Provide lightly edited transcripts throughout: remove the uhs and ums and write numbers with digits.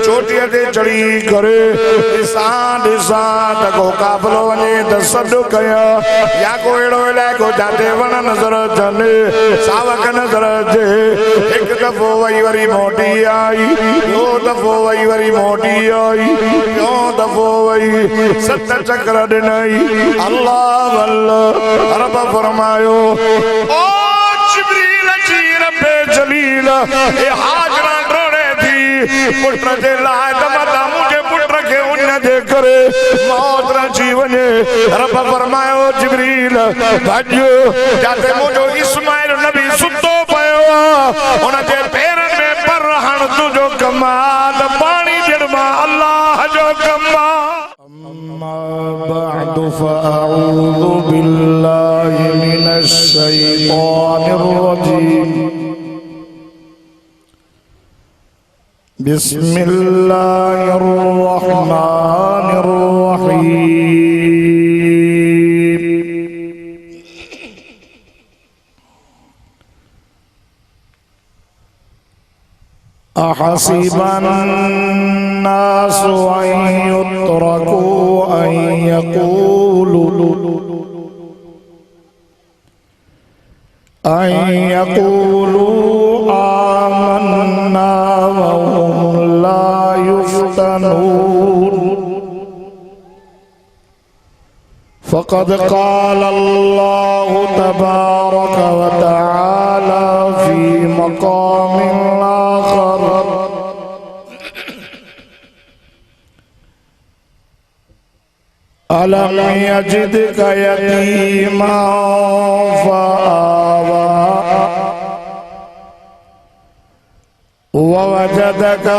चोटीअ ते चढ़ी करे ॾिसां को काफ़िलो वञे त सॾु कया या को अहिड़ो इलाइक़ो जाते वण नज़र अचनि सावक नज़र अचे हिकु दफ़ो वई वरी मोटी आई ॿियो दफ़ो वई वरी मोटी आई ॿियो दफ़ो वई 7 चक्कर ॾिनई अल्लाह अल्लाह रब फरमायो ओ जिब्रील जी रब्बे जलील ए हाजरा डोड़े थी पुट जे लाइ त मता मुंहिंजे पुट खे उन जे करे मौत न थी वञे रब फरमायो जिब्रील भॼ जाते मुंहिंजो इस्माइल नबी सुतो पियो आहे उन जे पेरनि में पर हण तुंहिंजो कमाल पाणी ॾियणु अल्लाह जो कमाल अम्मा बअदु फअऊज़ु बिल्लाहि मिनश शैतानिर रजीम बिस्मिल्लाहिर रहमानिर रहीम अहसिबन नासु अन युत्रकू अन यक़ूलू आमन्ना वहुम ला युफ्तनून फ़क़द क़ाल अल्लाहु तबारक व तआला फ़ी मक़ामिन आख़र अलम यजिदका यतीमा फ़आवा ववजदका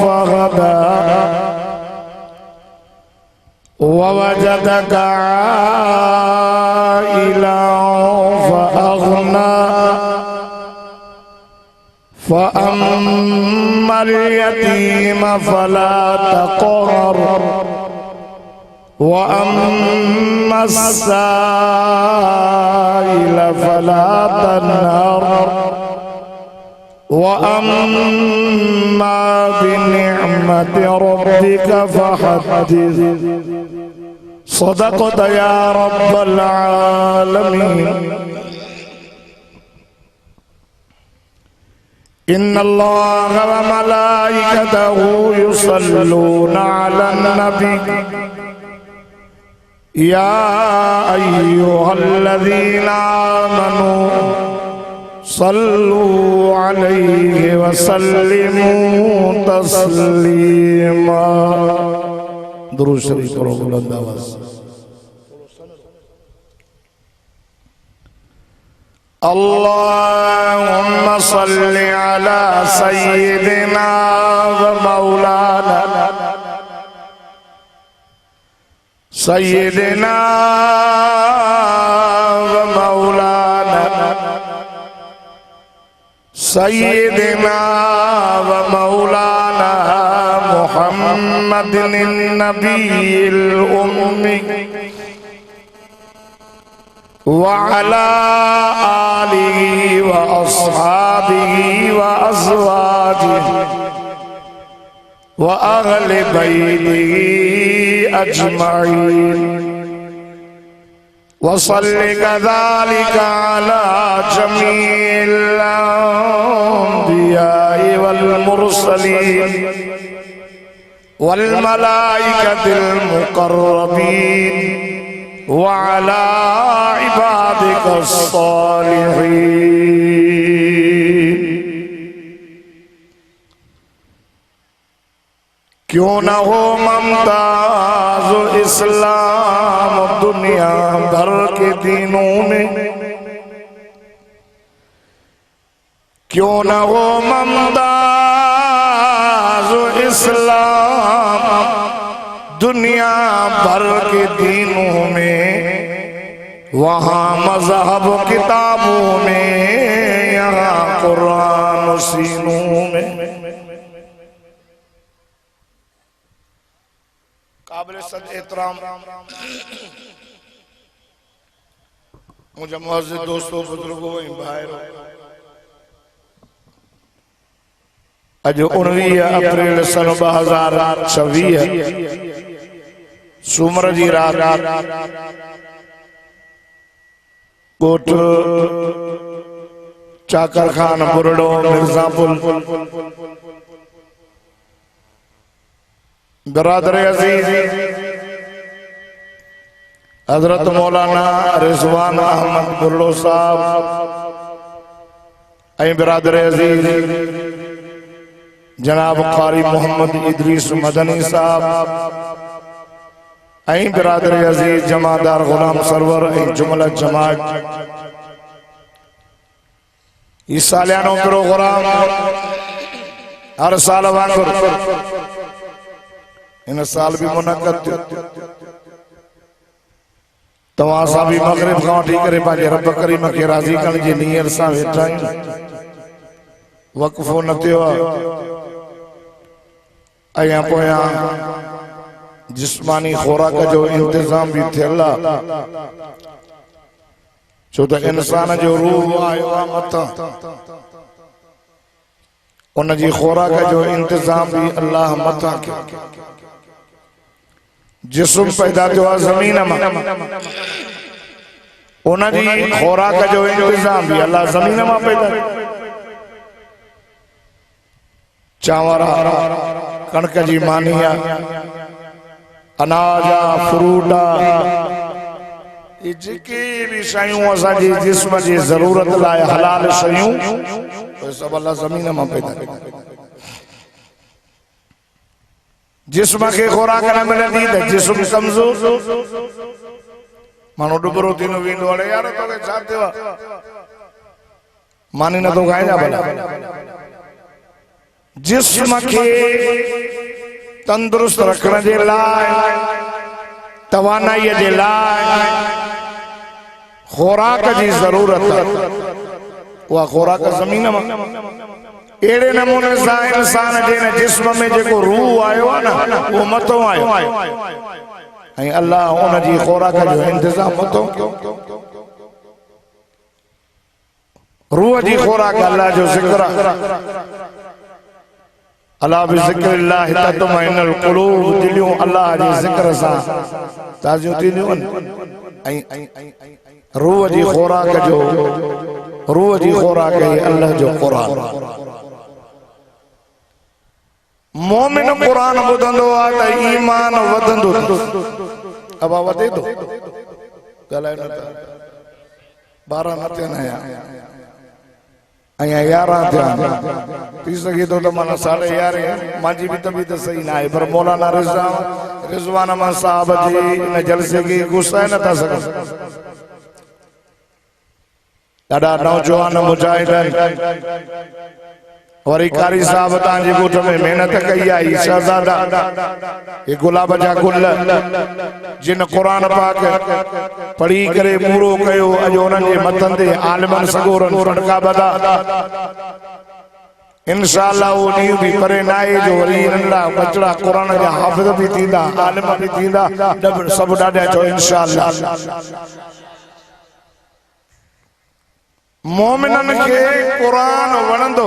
फहदा ववजदक आइलन फअग़ना फ़अम्मल यतीम फला तक़हर वअम्मस साइल फला तनहर वअम्मा बिनिअमति रब्बिक फहद्दिस सदक़त या रब्बल आलमीन इन्नल्लाह व मलाइकतहु युसल्लूना अलन नबी या अय्युहल्लज़ीना आमनू सल्लू अलैहि व सल्लिमू तस्लीमा दुरूद शरीफ पढ़ो बुलंद आवाज से अल्लाहुम्मा सल्लि अला सय्यिदिना व मौलाना सय्यिदिना व मौलाना सय्यिदिना व मौलाना मुहम्मदिन नबील उम्मी वअला आलिहि व अस्हाबिहि व अज़वाजिहि व अहले बैतिहि अजमईन व सल्लि कज़ालिका अला जमीइल अंबियाइ वल मुरसलीन वल मलाइकतिल मुक़र्रबीन वअला इबादिका अस्सालिहीन। क्यों न हो मुमताज इस्लाम दुनिया भर के दीनों में, क्यों न हो मुमताज इस्लाम दुनिया भर के दीनों में, वहाँ मज़हब किताबों में, यहाँ कुरान सीनों में। काबिल सद एहतराम मुझे मुअज़्ज़िज़ दोस्तों बुजुर्गों भाइयों, अज 19 अप्रैल सन 2026 सूमर जी रात कोट चाकर खान बुरड़ो मिर्जापुर बरादर अजीज हजरत मौलाना रिजवान अहमद बुरड़ो साहब बरादर अजीज जनाब कारी मोहम्मद इदरीस मदनी साहब बरादर अजीज जमादार गुलाम सरवर जुमला जमात इस सालियानो प्रोग्राम हर साल वांगुर इन साल भी मुनक़द तवां सा भी मगरिब खां वठी करे पंहिंजे रब करीम खे राज़ी करण जी नियत सां वेठा आहियूं। वक़फ़ो न थियो आहे पोयां जिस्मानी खुराक जो इंतजाम भी थियल आहे छो त इंसान जो रूह आयो आहे मथां उन जी खुराक जो इंतजाम भी अल्लाह मथां कयो। जिस्म पैदा थियो आहे ज़मीन मां उन जी खुराक जो इंतजाम भी अल्लाह ज़मीन मां पैदा कयो। चांवर कणक जी मानी अनाज फ्रूट जेके भी शयूं असांजे जिस्म जी ज़रूरत लाइ हलाल शयूं सब अल्लाह ज़मीन मां पैदा कयो। जिस्म खे खुराक न मिलंदी त जिस्म कमज़ोर माण्हू डुबरो थींदो वेंदो अड़े यार तोखे छा थियो आहे मानी नथो खाइजा भला। जिस्म के तंदुरुस्त रखने जे लाइ तवानाई जे लाइ खुराक जी जरूरत उहा खुराक ज़मीन मां एड़े नमूने सां इंसान जे जिस्म में जेको रूह आयो आहे न उहो मथों आयो ऐं अल्लाह उन जी खुराक जो इंतजाम मथों कयो। रूह जी खुराक अल्लाह जो ज़िक्र अल्लाह बिज़िक्रिल्लाह तत्मइनुल क़ुलूब दिलियूं अल्लाह जे ज़िक्र सां ताज़ियूं थींदियूं आहिनि ऐं रूह जी खुराक है अल्लाह जो क़ुरान। मोमिन क़ुरान ॿुधंदो आहे त ईमान वधंदो अब वधे थो ॻाल्हायो न 12 न थियनि ऐं 11 थिया थी सघे थो त माना 11:30 मुंहिंजी बि तबीयत सही न आहे पर मौलाना रिज़वान अहमद साहब जी इन जलसे खे गुस्साए नथा सघनि। ॾाढा नौजवान मुजाहिद वरी कारी साहब तव्हांजे ॻोठ में महिनत कई आहे शहज़ादा ये गुलाब जा गुल जिन क़ुरान पाक पढ़ी करे पूरो कयो अॼु उन्हनि जे मथनि ते आलिमनि सगोरनि फड़का बधा इंशाअल्लाह वो ॾींहुं बि परे न आहे जो वरी इन्हनि लाइ बचड़ा क़ुरान जा हाफ़िज़ बि थींदा आलिम बि थींदा सभु ॾाढा चओ इंशाअल्लाह। मोमिनन के कुरान वणंदो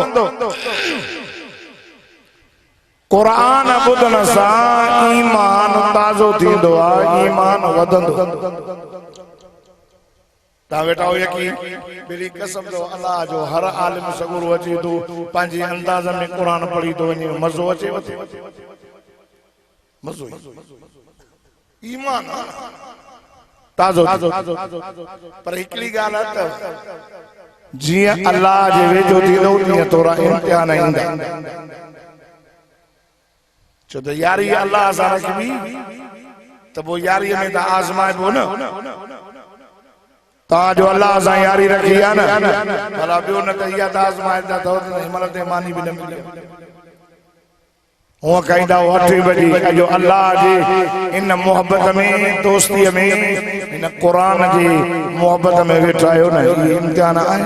कुरान ॿुधण सां ईमान ताज़ो थींदो आहे ईमान वधंदो। तव्हां वेठा हो यकीन मेरी कसम जो अल्लाह जो हर आलिम सगुर अचे थो पंहिंजे अंदाज़ में कुरान पढ़ी थो वञे मज़ो अचे मज़ो ईमान ताज़ो पर हिकिड़ी ॻाल्हि आहे त जियां अल्लाह जे वेझो थींदो तीअं तोरा इम्तिहान ईंदा छो त यारी अल्लाह सां रखबी त पोइ यारीअ में त आज़माइबो न। तव्हां जो अल्लाह सां यारी रखी आहे न भला ॿियो न त इहा त आज़माइंदा अथव त हिन महिल ते मानी बि न मिले हूअं कहंदा 8 बजे अॼु अल्लाह जे इन मोहब्बत में दोस्तीअ में इन क़ुरान जी मोहब्बत में वेठा आहियो न इहे इम्तिहान आहे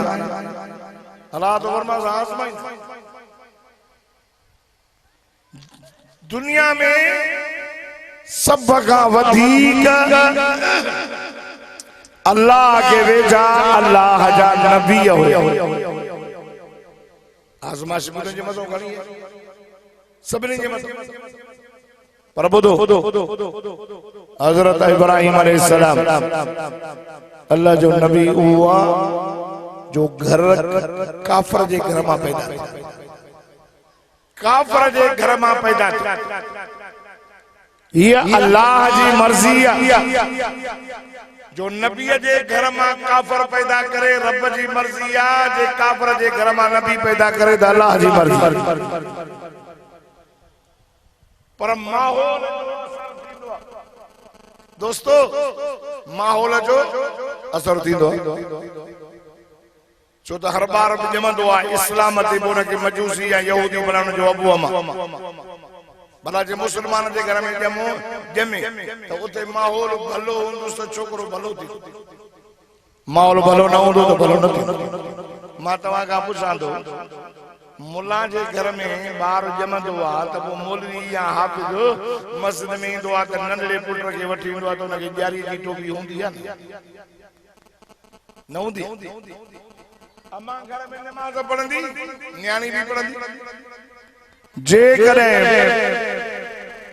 अल्लाह तो फरमाए आज़माई। दुनिया में सब खां वधीक अल्लाह के वेझा अल्लाह जा नबी हुया आज़माइश तुंहिंजे मथां खणी सभिनी जे मथां पर ॿुधो हज़रत इब्राहिम अलैहिस्सलाम अल्लाह जो नबी हुआ जो घर काफर जे घर मां पैदा थियो काफर जे घर मां पैदा थियो ये अल्लाह जी मर्जी आहे जो नबी जे घर मां काफर पैदा करे रब जी मर्जी आहे जे काफर जे घर मां नबी पैदा करे त अल्लाह जी मर्जी पर माहौल दोस्तों माहौल जो असर थींदो छो त हर बार जमंदो आहे इस्लाम ते पोइ उनखे मजूसी या यहूदी बनाइण जो अबू अमा भला जे मुसलमान जे घर में जमे तो उते माहौल भलो हूंदुसि त छोकरो भलो थी माहौल भलो न हूंदो त भलो न थींदो मां तव्हां खां पुछां थो मुल्ला जे घर में ॿार जमंदो आहे त पोइ मौलवी या हाफ़िज़ मस्जिद में ईंदो आहे त नंढड़े पुट खे वठी ईंदो आहे त उनखे ॾियारी जी टोपी हूंदी आहे न हूंदी अम्मा घर में नमाज़ पढ़ंदी न्याणी भी पढ़ंदी जे करे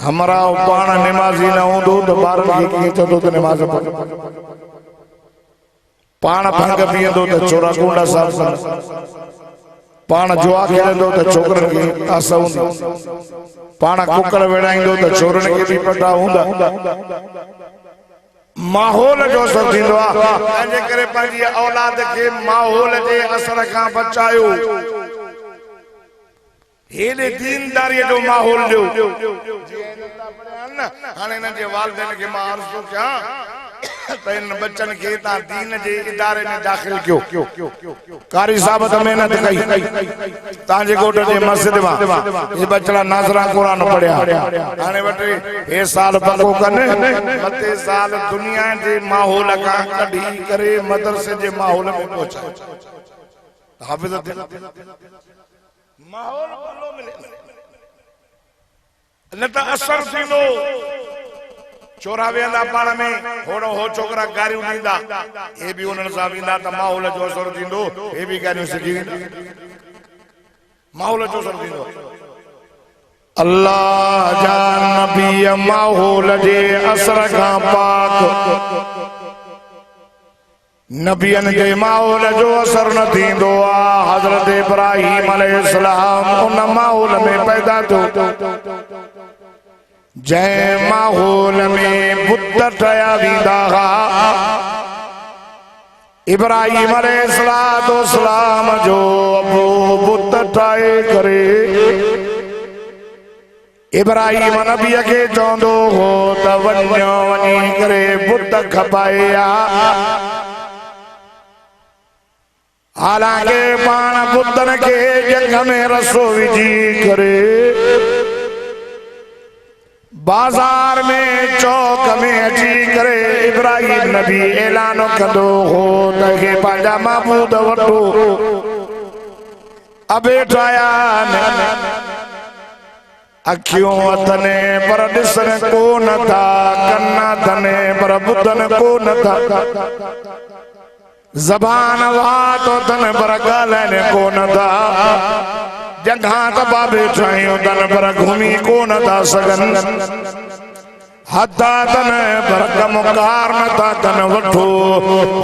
हमारा पाण नमाज़ी न हूंदो त ॿारनि खे कीअं चवंदो त नमाज़ पढ़ पाण भंग पीअंदो त चोरा गुंडा साफ़ पाण जुआ खेलंदो त छोकरनि खे आस हूंदी पाण कुकड़ वेड़ाईंदो त छोरनि खे भी पटा हूंदा माहौल जो असर थींदो आहे तंहिंजे करे पंहिंजी औलाद खे माहौल जे असर खां बचायो हेॾे दीनदारीअ जो माहौल ॾियो हाणे हिननि जे वालिदैन खे मां अर्ज़ थो कयां त इन बच्चन के ता दीन जे इदारे में दाखिल कयो कारी साहब त मेहनत कई तांजे गोट जे मस्जिद मां ये बच्चा नाज़रा कुरान पढ़िया हाणे वटे हे साल पको कन मते साल दुनिया जे माहौल का कढी करे मदरसे जे माहौल में पहुचाए हाफिज़ माहौल भलो मिले न त असर थींदो चोरा वेंदा पाण में होड़ो हो छोकरा गारियूं ॾींदा हे भी उन्हनि सां वेंदा त माहौल जो असर थींदो हे भी गारियूं सिखी वेंदा माहौल जो असर थींदो अल्लाह जा नबी माहौल जे असर खां पाक नबियन के माहौल जो असर न थींदो आहे हज़रत इब्राहिम अलैहिस्सलाम उन माहौल में पैदा थियो जंहिं माहौल में बुत ठहिया वेंदा हुआ इब्राहिम अलैहिस्सलाम जो अबू बुत ठाहे करे इब्राहिम नबीअ खे चवंदो हो त वञो वञी करे बुत खपाए आ हालांकि पाण बुतन के जंग में रसो विझी करे बाजार में चौक में अची करे इब्राहिम नबी ऐलान कंदो हो त हे पंहिंजा महबूद वठो अबे ठाया अखियों अथने पर ॾिसण कोन था कन अथने पर ॿुधन कोन था ज़बान वात अथन पर ॻाल्हाइण कोन था जगह त बाबे ठाहियूं अथन पर घुमी कोन था सघनि हथा तन पर कमकार न था कन वठो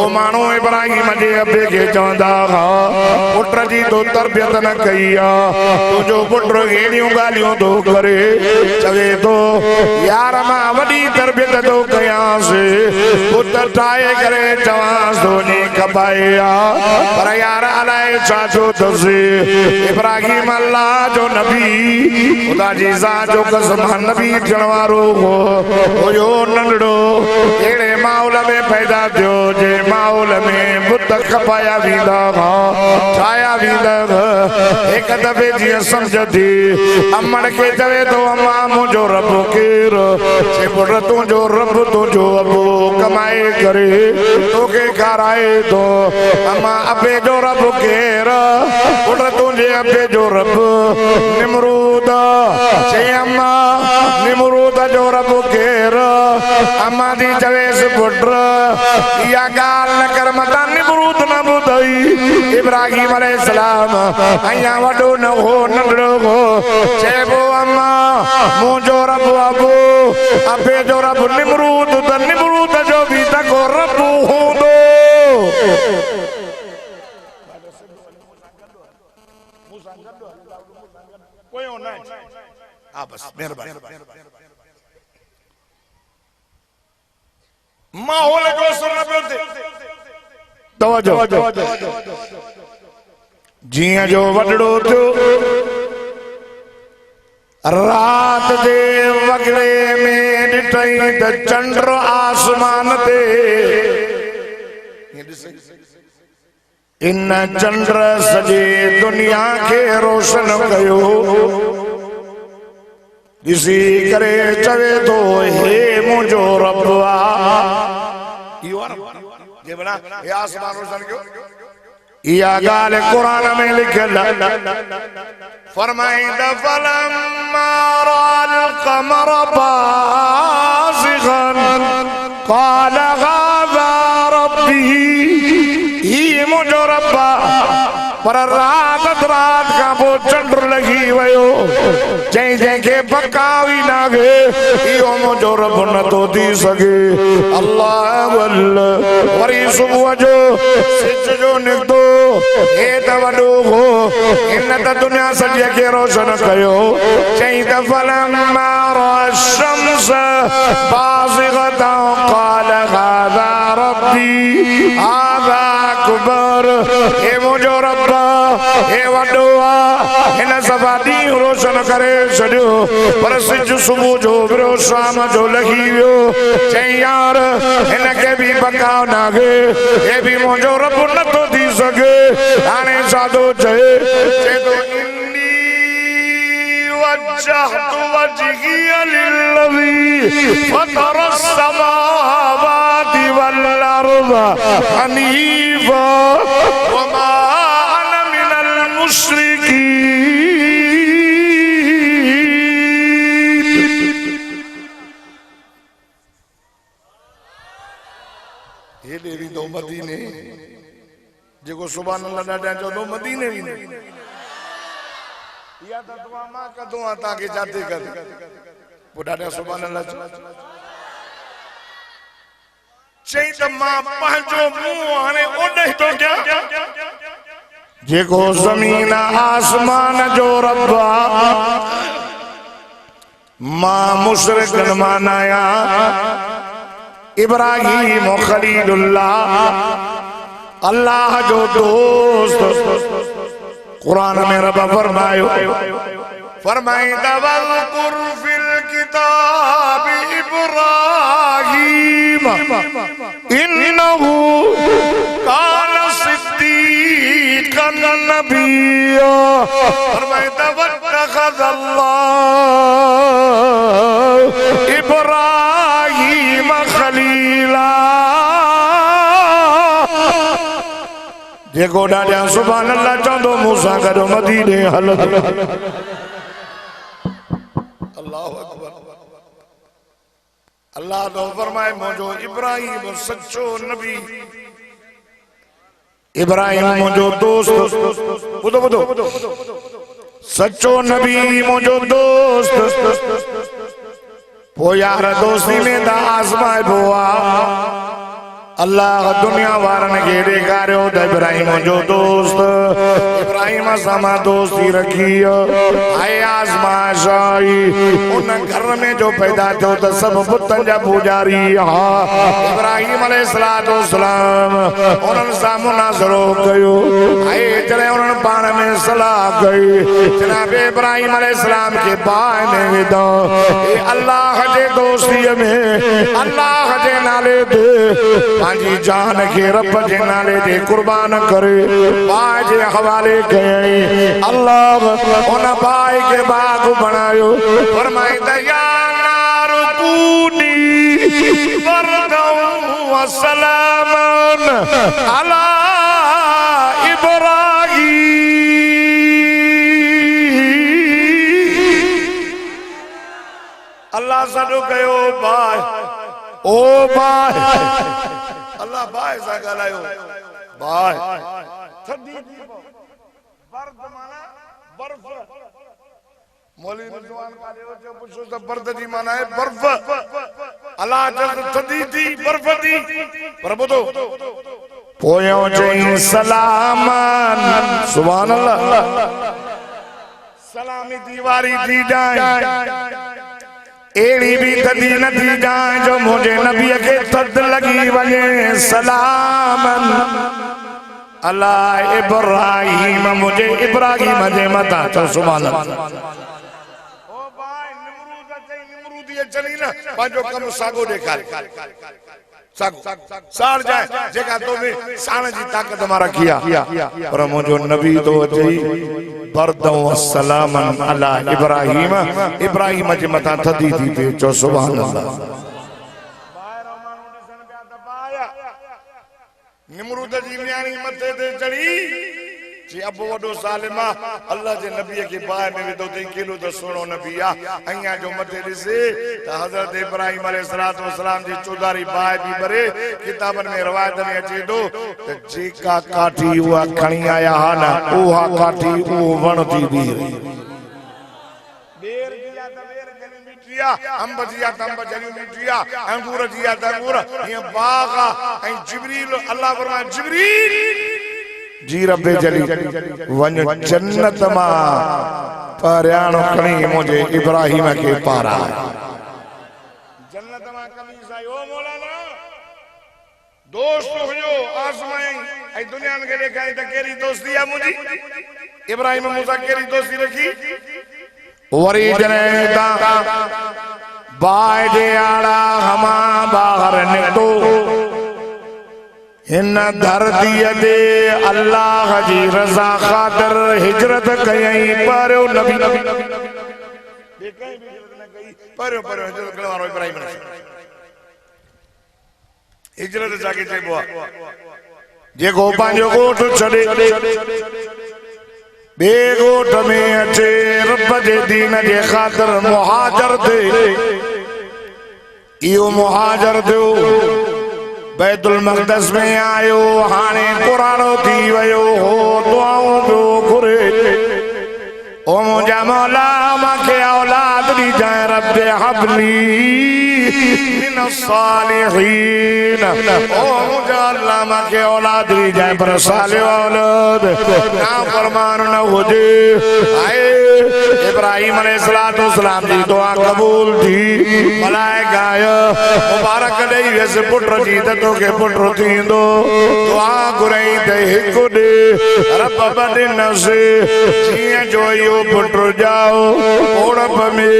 ओ माण्हू इब्राहिम जे अबे खे चवंदा हुआ पुट जी तो तरबियत न कई आहे तुंहिंजो पुट अहिड़ियूं ॻाल्हियूं थो करे चवे थो यार मां वॾी तरबियत थो कयांसि पुट ठाहे करे चवांसि थो नी कबाए आहे पर यार अलाए छा थियो अथसि इब्राहिम अल्लाह जो नबी ख़ुदा जी ज़ात जो कसम नबी थियण वारो हो यो नंढड़ो अहिड़े माहौल में पैदा थियो जे माहौल में बुत खपाया वेंदा हुआ ठाहिया वेंदा हिकु दफ़े जीअं सम्झ थी अमड़ खे चवे थो अम्मा मुंहिंजो रब केरु चए पुट तुंहिंजो रब तुंहिंजो अबो कमाए करे तोखे खाराए थो अम्मा अबे जो रब केरु पुट तुंहिंजे अबे जो रब निमरूद चए अम्मा निमरूद जो रब केरु अम्मा दी चवेसि पुट इहा ॻाल्हि न कर मतां निमरूद न ॿुधई इब्राहिम अलैहिस्सलाम अया वडो न हो नंढड़ो हो चेबो अम्मा मुंहिंजो रब अबू अबे जो रब निमरूद त निमरूद जो भी तको रब हूंदो कोई हो ना हां बस मेहरबानी माहौल जो सुन पियो तवज्जो जिया जो वडड़ो थियो रात दे वगड़े में ॾिठई त चंड आसमान ते इन चंड सॼे दुनिया के रोशन कयो ॾिसी करे चवे तो हे मुंहिंजो रब आ ये बना ये आसमान रोशन क्यों या गाल कुरान में लिखल फरमाइंदा फलम्मा रअल कमर बाज़िगन क़ाल हाज़ा रब्बी ही मुंहिंजो रब पर रात का वो चंड लगी वयो जै के पकावी नागे इहो मुंहिंजो रब न तो थी सके अल्लाह अल्लाह वरी सुबुह जो सिज जो निकतो हे त वॾो हो इन त दुनिया सॼे खे रोशन कयो चई त फलम्मा रअ शम्स बाज़िगतन क़ाल हाज़ा रब्बी हाज़ा अकबर हे मुंहिंजो रब हे वॾो हिन सफ़ा ॾींहुं रोशन करे छॾियो पर सिज सुबुह जो वियो शाम जो लही वियो चई यार हिन खे बि पकाव नागे हे बि मुंहिंजो रब नथो थी सघे हाणे छा थो चए तो इन्नी वजहतु वजहिय लिल्लज़ी फ़तर अस्समावाति वल अर्ज़ हनीफ़ा वमा अना मिनल मुश्रिकीन ये देवी दो मदीने जेको सुभान अल्लाह ॾाढा चो दो मदीने भी नहीं या तो दुआ मां का दुआ ताके जाते कर वो ॾाढा सुभान अल्लाह चई त मां पंहिंजो मुंहुं हाणे ओॾे तो क्या जेको ज़मीन आसमान जो रब मां मुशरिकन मानाया इब्राहिम खलीलुल्लाह अल्लाह जो दोस्त कुरान में रब फरमायो फरमाइंदा वज़कुर फिल किताब इब्राहिम इन्नहु कान सिद्दीक़न नबिय्या फरमाइंदा वत्तखज़ल्लाहु इब्राहिम खलीला जेको ॾाढा सुभान अल्लाह चवंदो मूंसां गॾु मदीने हल अल्लाहु अकबर अल्लाह तो फरमाए मुंहिंजो इब्राहिम सच्चो नबी इब्राहिम मुंहिंजो दोस्त ॿुधो ॿुधो सच्चो नबी मुंहिंजो दोस्त पोइ यार दोस्ती में त आज़माइबो आहे अल्लाह दुनिया वारन के ॾेखारियो त इब्राहिम जो दोस्त इब्राहिम सां मां दोस्ती रखी आहे आज़माइश आई उन घर में जो पैदा थियो त सभु बुतनि जा पुजारी इब्राहिम अलैहिस्सलाम उन्हनि सां मुनाज़रो कयो ऐं जॾहिं उन्हनि पाण में सलाह कई जनाब इब्राहिम अलैहिस्सलाम खे बाहि में विधो अल्लाह जे दोस्तीअ में अल्लाह जे नाले ते पंहिंजी जान खे रब जे नाले ते कुर्बान करे बाहि जे हवाले कयई अल्लाह उन बाहि खे बाग बणायो फरमाईंदा या नार कूनी बरदन व सलामन अला इब्राहिम अल्लाह सॾो कयो बाहि ओ बाहि अल्लाह बाहि सां ॻाल्हायो बाहि थदी बर्द माना बर्फ मौलवी रिजवान काले हो जो पूछो तो बर्द जी माना है बर्फ अल्लाह जल्द थदी थी बर्फ थी पर बुधो पोयो चई सलामन सुभान अल्लाह सलामी दीवारी थी जाए एड़ी भी थदी न थी जाए जो मुझे नबी के थद लगी वने सलामन अल्लाह इब्राहिम मुझे इब्राहिम जे मता तो सुभान अल्लाह ओ भाई निमरूद चई निमरूदी चली ना पांजो कम सागो देखार साड़ जाए जेका तो में साण जी ताकत मारा किया पर मुझो नबी तो चई बरदो सलामन अला इब्राहिम इब्राहिम जे मथा थदी थी पे जो सुभान अल्लाह निमरूद जी न्याणी मथे ते चढ़ी जी अब वडो सालिमा अल्लाह जे नबी के बाय में विदो ते किलो तो सोनो नबी आ अया जो मथे दिसे त हजरत इब्राहिम अलैहिस्सलातु वस्सलाम जी चौधारी बाय भी बरे किताबन में रवायत में अचे दो त जेका काठी हुआ खणी आया हा ना ओहा काठी ओ वण थी भी बेर जिया त बेर जनी मिठिया अंब जिया त अंब जनी मिठिया अंगूर जिया त अंगूर ये बाग ऐ जिब्रील अल्लाह फरमाए जिब्रील जी रब्बे जली वन जन्नत मा परयाण खणी मुझे इब्राहिम के पारा जन्नत मा कमीज आयो मौलाना दोस्त हुयो आसमाई ऐ दुनिया के देखा त केरी दोस्ती आ मुजी इब्राहिम मूसा केरी दोस्ती रखी वरी जने ता बाय जे आड़ा हमा बाहर निकतो इन धरती दे अल्लाह जी रजा खातिर हिजरत कई पर नबी पर हिजरत करो इब्राहिम हिजरत जाके चइबो जेको पांजो गोठ छडे बे गोठ में अचे रब जे दीन जे खातिर मुहाजर थे इहो मुहाजर थियो बैतुल मक़दस में आयो हाने पुरानो थी वयो हो दुआऊं जो घुरे ओ मुझा मौला माखे औलाद दी जाए रब हबली मिन सालिहीन ओ मुझा अल्लाह माखे औलाद दी जाए पर सालिह औलाद ना फरमान न हो जे आए इब्राहिम अलैहिस्सलातु वस्सलाम जी दुआ कबूल थी मलाइका मुबारक दई वैसे पुत्र जी तो के पुत्र थींदो दुआ घुरई ते हिकु दे रब बदिन से जिया जो यो पुत्र जाओ ओड़प में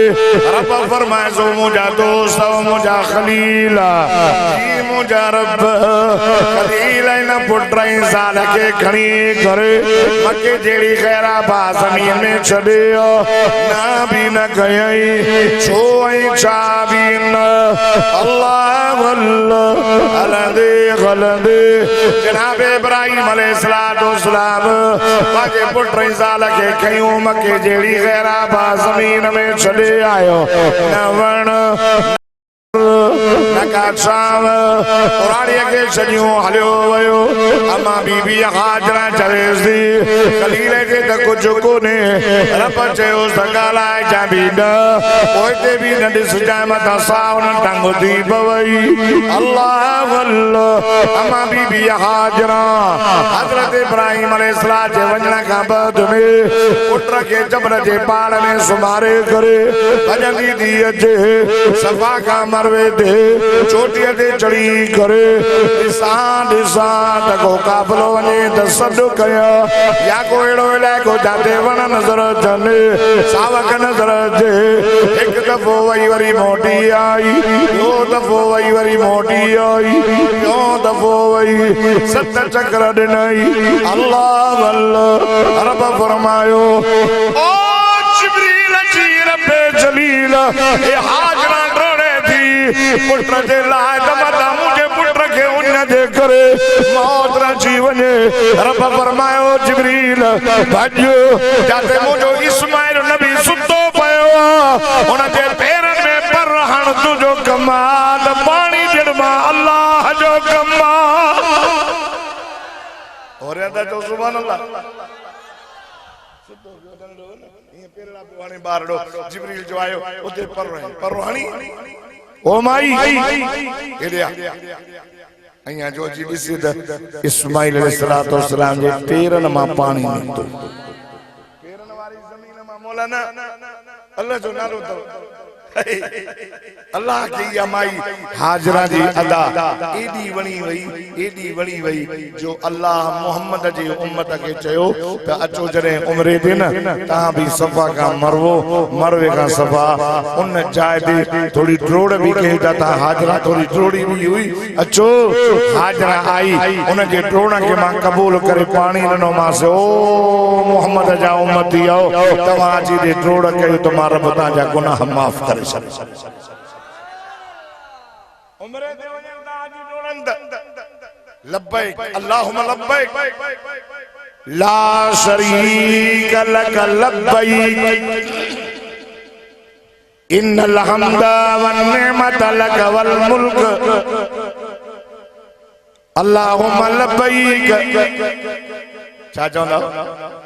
रब फरमाए सो मुझा दोस्त मुझा खलीला जी मुझा रब खलीला न पुत्र इंसान के खणी करे मके जेड़ी खैरा बासमी में छड़े ना भी न कयई छो ऐ छा भी न अल्लाह अल्लाह अलदे गलदे जनाब इब्राहिम अलैहिस्सलातु वस्सलाम बाजे पुत्र इंसान के खयूं मके जेड़ी गैरा बा जमीन में छड़े आयो नवण नकाशाव पुराणी के छड़ियो हलियो वयो अम्मा बीबी हाजरा चवेसी खलील के त कुछ कोने रब चयो सगाला जा भी न ओते भी न दिस जाए मता सावन टंग दी बवई अल्लाह अल्लाह अम्मा बीबी हाजरा हजरत इब्राहिम अलैहिस्सलाम जे वजना का बाद में पुत्र के जबर जे पाड़ में सुमारे करे भजनी दी जे सफा का मरवे दे चोटी ते चढ़ी करे दिसा तको काफलो वने त सॾु कया या को एड़ो इलाइको जाते वण नज़र अचनि सावक नज़र अचे हिकु दफ़ो वई वरी मोटी आई ॿियो दफ़ो वई वरी मोटी आई ॿियो दफ़ो वई 7 चक्र ॾिनई अल्लाह अल्लाह रब फरमायो ओ जिब्रील जी रब्बे जलील ए हाजरा पुत्र जे लाए दमदा मुझे पुत्र के उन दे करे मौत रची वने रब फरमायो जिब्रील भजो जाते मुझो इस्माइल नबी सुतो पयो उन जे पैरन में पर हण तुजो कमाल पानी जड़मा अल्लाह जो कमाल और था तो सुभान अल्लाह ये पेरड़ा पुवाने बारड़ो जिब्रील जो आयो उते पर रोहानी ओ माई हेडिया अया जो जी दिसी त इस्माइल अलैहिस्सलातु वस्सलाम जे पेरन मां पानी निकतो पेरन वाली जमीन मां मौलाना अल्लाह जो नालो तो अल्लाह की या माई हाजरा जी अदा एडी वणी वई जो अल्लाह मोहम्मद जी उम्मत के चयो त अचो जरे उम्रे दे न ता भी सफा का मरवे का सफा उन जाय दे थोड़ी ड्रोड़ भी कहे जाता हाजरा थोड़ी ड्रोड़ी भी हुई अचो हाजरा आई उन के ड्रोण के मां कबूल करे पानी नो मां से ओ मोहम्मद जा उम्मती आओ तवा जी दे ड्रोड़ कयो तो मां रब ता जा गुनाह माफ करे उम्रे दे वजन दा जी ड्रोणंद लब्बैक अल्लाहुम्मा लब्बैक ला शरीक लक लब्बैक इन्नल हम्दा वन निअमत लक वल मुल्क अल्लाहुम्मा लब्बैक क्या चाहता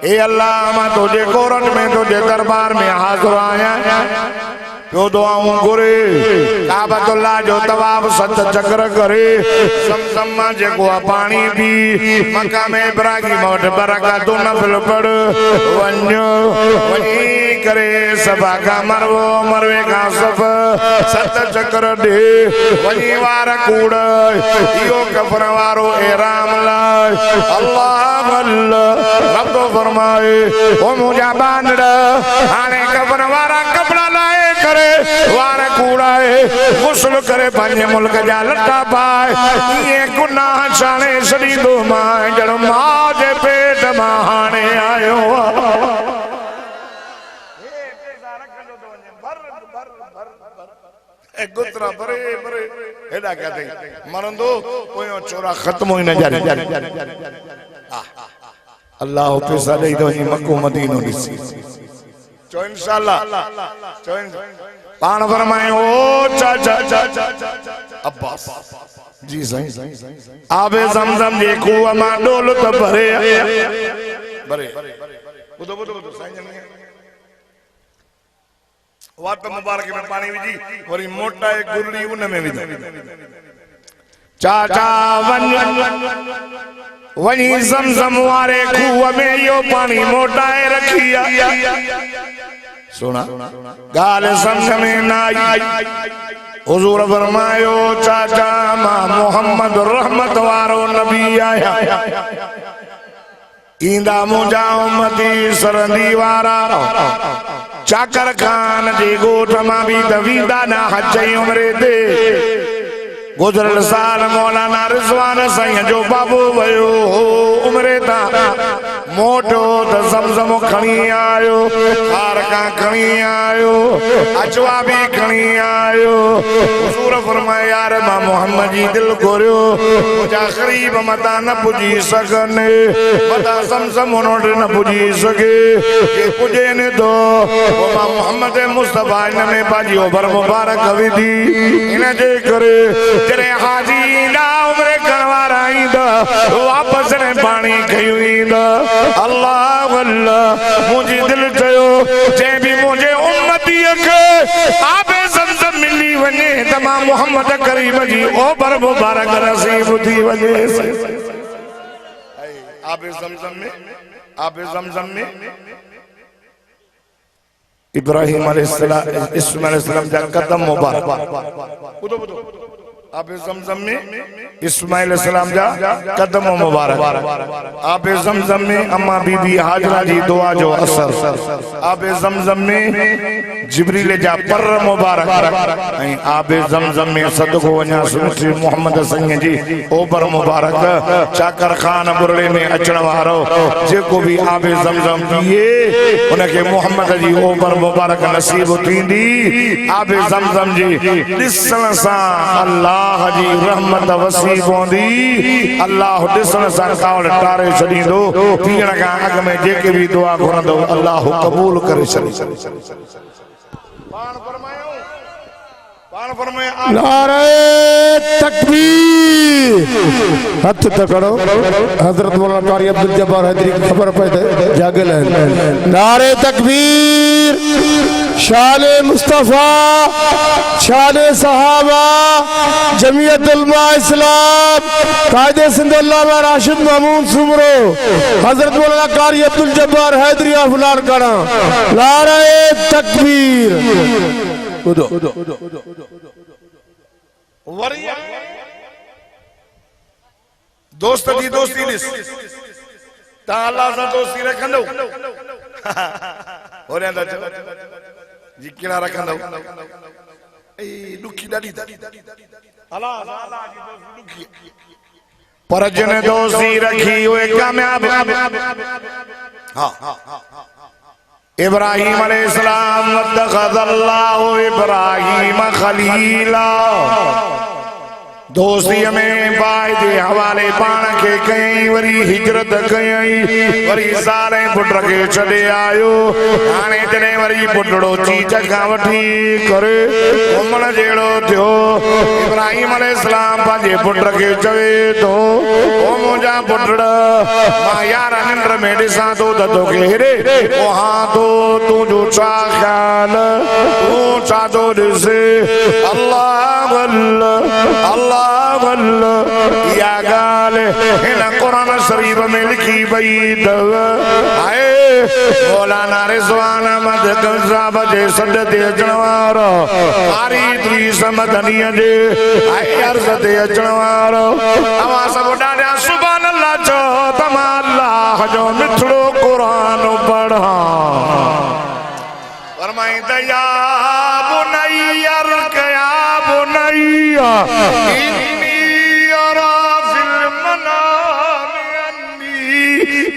ए अल्लाह मैं तुझे कोरट में तुझे दरबार में हाजिर आया जो दुआऊं गुरे काबतुल्लाह जो तवाफ सत चक्र करे समसम जेको पानी भी मकाम इब्राहिम वट बरकत नफल पढ़ वनी करे सभा का मरवे का सफ सत चक्र दे वनी वार कूड़ यो कफन वारो एराम लाए अल्लाह अल्लाह रब तो फरमाए ओ मुझा बांधड़ हाने कफन वारा कपड़ा लाए करे वार कूड़ाए गुस्ल करे पंहिंजे मुल्क जा लटा पाए ये गुनाह छाणे छॾींदो मां जण मां जे पेट मां हाणे आयो गुतरा भरे भरे एडा क्या थई मरंदो पोयो चोरा खत्म होई न जारी अल्लाह पैसा ॾेई तो मक्को मदीनो ॾिसी चो इंशाअल्लाह चो पान फरमाए ओ चाचा अब्बास जी सही आबे ज़मज़म जे कुआ मां डोल त भरे बुधो साईं वात मुबारक में पानी विझी वरी मोटा एक गुरड़ी उन में विझ चाचा वनी ज़मज़म वारे कुआ में यो पानी मोटाए रखिया सुना गाल समझ में ना आई हुजूर फरमायो चाचा मां मोहम्मद रहमत वारो नबी आया इंदा मुंजा उम्मती सरंदी वारा चाकर खान जी गोठ मां भी दवीदा ना हज उमरे दे गुजरल साल मौलाना रिजवान साईं जो बाबू वयो उमरे ता मोटो त ज़मज़म खणी आयो खारका खणी आयो अजवा भी खणी आयो हुजूर फरमाया यार मां मोहम्मद जी दिल गोरियो मुझा गरीब मता न पुजी सगने मता ज़मज़म उनोट न पुजी सके के पुजे ने तो मां मोहम्मद मुस्तफा ने बाजी ओभर मुबारक विधी इन जे करे जरे हाजी ना उम्रे करवारा इंदा वापस ने पानी खयुईंदा अल्लाह अल्लाह मुझे दिल चयो जे भी मुझे उम्मती के आबे ज़मज़म मिली वने तमाम मोहम्मद करीम जी ओभर मुबारक नसीब थी वने आबे ज़मज़म में इब्राहिम अलैहिस्सलाम इस्माइल अलैहिस्सलाम जा कदम मुबारक बुधो आबे ज़मज़म में इस्माइल अलैहिस्सलाम जा कदम मुबारक आबे ज़मज़म में अम्मा बीबी हाजरा जी दुआ जो असर आबे ज़मज़म में जिब्रील जा पर मुबारक आबे ज़मज़म में सदको वना सुन्नत मोहम्मद संग जी ओबर मुबारक चाकर खान बुरले में अचण वारो जेको भी आबे ज़मज़म पिए उनके मोहम्मद जी ओबर मुबारक नसीब थींदी आबे ज़मज़म जी ॾिसण सां अल्लाह जी रहमत वसी पवंदी अल्लाह ॾिसण सां कावड़ टारे छॾींदो पीअण खां अॻ में जेके भी दुआ घुरंदो अल्लाह कबूल करे छॾे पाण फरमायो नारे तकबीर हथ तकड़ो हजरत मौलाना कारी अब्दुल जब्बार हैदरी की खबर पे जागे नारे तकबीर शान मुस्तफ़ा शान सहाबा जमीयत उलमा इस्लाम कायदे सिंध अल्लामा राशिद महमूद सुमरो हजरत मौलाना कारी अब्दुल जब्बार हैदरी अफलान करा नारे तकबीर दोस्त जी दोस्ती लिस ताला सा दोस्ती रखंदो हो रहा जी केड़ा रखंदो ए दुखी ॾाढी अल्लाह अल्लाह जी दोस्ती दुखी पर जिन दोस्ती रखी हुए कामयाब हां इब्राहिम अलैहिस्सलाम वत्तखज़ल्लाहु इब्राहिम खलीला दोस्ती में वायदे हवाले पाण के कई वरी हिजरत कई वरी सारे पुट के छॾे आयो हाणे जॾहिं वरी पुटड़ो चीज खां वठी करे घुमण जहिड़ो थियो इब्राहिम अलैहिस्सलाम पंहिंजे पुट खे चवे थो ओ मुंहिंजा पुटड़ मां यार निंड में ॾिसां थो त तोखे हेॾे उहां थो तुंहिंजो छा ख़्याल तूं छा थो ॾिसे अल्लाह अल्लाह या गाल इन कुरान शरीफ में लिखी पई आए मौलाना रिज़वान अहमद साहब जे सॾ ते अचण वारो कारी इदरीस मदनी जे आए अर्ज़ ते अचण वारो तव्हां सभु ॾाढा सुभान अल्लाह चओ त मां अल्लाह जो मिठड़ो कुरान पढ़ा फरमाई त या बुनैया या बुनैया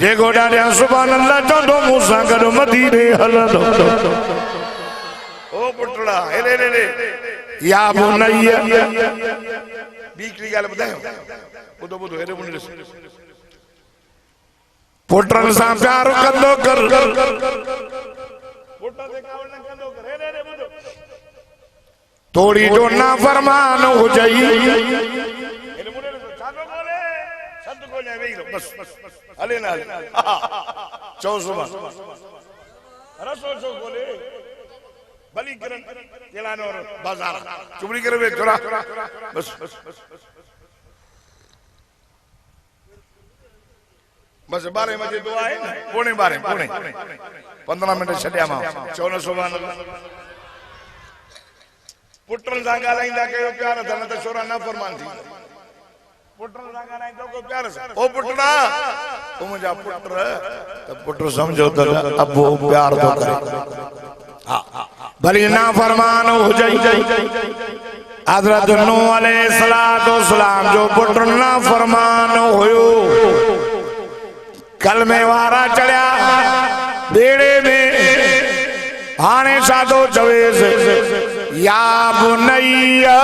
जे गोड़ा ने सुभान अल्लाह चंदो मूसा गडो मदीने हलंदो ओ पुटड़ा हेले हेले या बुनैया बीकरी गाल ॿुधायो ॿुधो ॿुधो हेॾे मुंहिंजे ॾिस पुटनि सां प्यार कंदो कर थोड़ी जो नाफरमान हुजई बस हले ना चौ सुबह रसो चो बोले बली करन जलानो बाजार चुबड़ी करे वे थोड़ा बस बस 12 बजे दुआ है ना पौने 15 मिनट छड्या मां 14 सुभान अल्लाह पुटन सा गालाइंदा कयो प्यार धन त छोरा ना फरमान थी पुटन सा गालाइंदा को प्यार ओ पुटना तू मुजा पुत्र त पुत्र समझो त अबो प्यार तो करे हां भली ना फरमान हो जाई हजरत नूह अलैहिस्सलाम जो पुत्र ना फरमान होयो कलमे वारा चढ़िया बेड़े में हाणे साधो चवेस या बुनैया